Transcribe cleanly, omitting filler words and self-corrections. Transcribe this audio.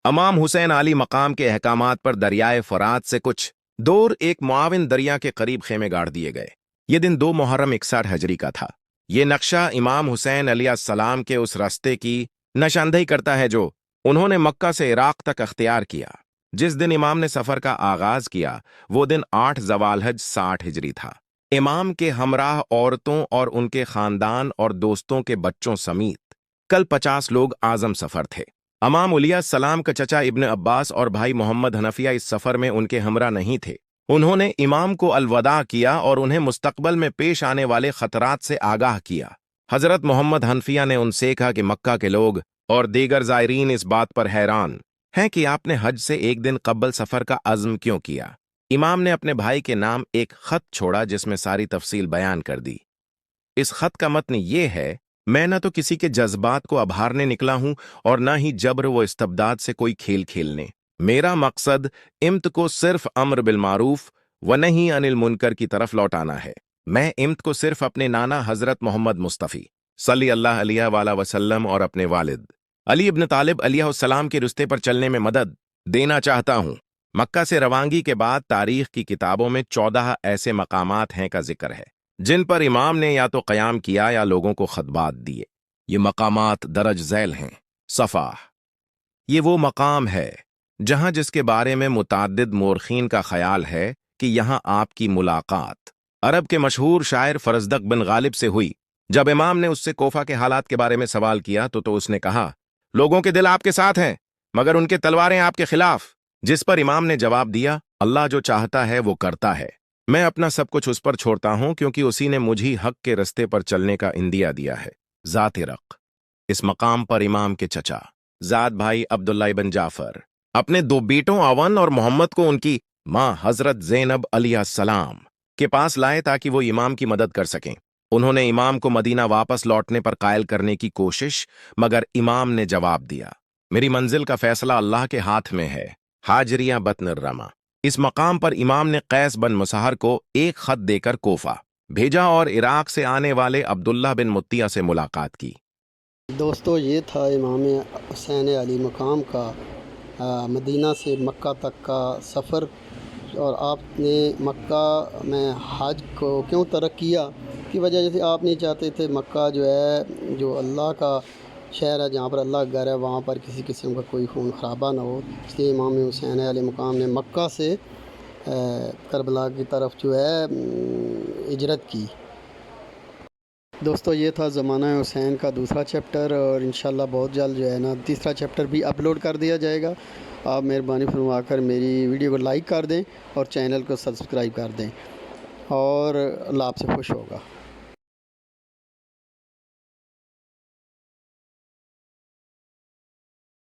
इमाम हुसैन आली मकाम के अहकामात पर दरियाए फरात से कुछ दूर एक मुआविन दरिया के करीब खेमे गाड़ दिए गए। ये दिन 2 मुहर्रम 61 हजरी का था। ये नक्शा इमाम हुसैन अलैहिस्सलाम के उस रास्ते की निशानदेही करता है जो उन्होंने मक्का से इराक तक अख्तियार किया। जिस दिन इमाम ने सफर का आगाज किया वो दिन 8 जवालहज 60 हिजरी था। इमाम के हमराह औरतों और उनके खानदान और दोस्तों के बच्चों समेत कल 50 लोग आजम सफर थे। इमाम सलाम का चचा इब्न अब्बास और भाई मोहम्मद हनफिया इस सफर में उनके हमरा नहीं थे। उन्होंने इमाम को अलवदा किया और उन्हें मुस्तकबल में पेश आने वाले खतरात से आगाह किया। हजरत मोहम्मद हनफिया ने उनसे कहा कि मक्का के लोग और दीगर ज़ायरीन इस बात पर हैरान हैं कि आपने हज से एक दिन कब्ल सफर का अज़्म क्यों किया। इमाम ने अपने भाई के नाम एक खत छोड़ा जिसमें सारी तफसील बयान कर दी। इस खत का मतन ये है, मैं न तो किसी के जज्बात को आभारने निकला हूं और न ही जबर व इस्तबदाद से कोई खेल खेलने। मेरा मकसद इम्त को सिर्फ अम्र बिल मारूफ व नहीं अनिल मुनकर की तरफ लौटाना है। मैं इम्त को सिर्फ अपने नाना हजरत मोहम्मद मुस्तफ़ी सल्लल्लाहु अलैहि वसल्लम और अपने वालिद अली इब्न तालिब अलैहिस्सलाम के रिश्ते पर चलने में मदद देना चाहता हूं। मक्का से रवानगी के बाद तारीख की किताबों में 14 ऐसे मकामात हैं का जिक्र है जिन पर इमाम ने या तो क़याम किया या लोगों को खतबात दिए। ये मकामात दरज झैल हैं। सफ़ा, ये वो मकाम है जहां जिसके बारे में मुताद्दिद मोरखीन का ख्याल है कि यहां आपकी मुलाकात अरब के मशहूर शायर फरजदक बिन गालिब से हुई। जब इमाम ने उससे कोफा के हालात के बारे में सवाल किया तो उसने कहा, लोगों के दिल आपके साथ हैं मगर उनके तलवारें आपके खिलाफ। जिस पर इमाम ने जवाब दिया, अल्लाह जो चाहता है वो करता है। मैं अपना सब कुछ उस पर छोड़ता हूं क्योंकि उसी ने मुझे हक के रस्ते पर चलने का इंदिया दिया है। ज़ात रक। इस मकाम पर इमाम के चचा ज़ाद भाई अब्दुल्ला इब्न जाफर अपने 2 बेटों अवन और मोहम्मद को उनकी मां हजरत ज़ैनब अलैहिस्सलाम के पास लाए ताकि वो इमाम की मदद कर सकें। उन्होंने इमाम को मदीना वापस लौटने पर कायल करने की कोशिश, मगर इमाम ने जवाब दिया, मेरी मंजिल का फैसला अल्लाह के हाथ में है। हाजरिया बतन रमा। इस मकाम पर इमाम ने कैस बन मुसहर को एक खत देकर कोफा भेजा और इराक से आने वाले अब्दुल्ला बिन मुत्तिया से मुलाकात की। दोस्तों, ये था इमाम हुसैन अली मकाम का मदीना से मक्का तक का सफ़र। और आपने मक्का में हज को क्यों तर्क किया की वजह जैसे आप नहीं चाहते थे मक्का जो है जो अल्लाह का शहर है, जहाँ पर अल्लाह का घर है, वहाँ पर किसी किस्म का कोई खून खराबा ना हो। इसलिए इमाम हुसैन अली मकाम ने मक्का से करबला की तरफ जो है हिजरत की। दोस्तों, ये था ज़माना हुसैन का दूसरा चैप्टर और इंशाल्लाह बहुत जल्द जो है ना तीसरा चैप्टर भी अपलोड कर दिया जाएगा। आप मेहरबानी फरमा कर मेरी वीडियो को लाइक कर दें और चैनल को सब्सक्राइब कर दें और अल्लाह आपसे खुश होगा।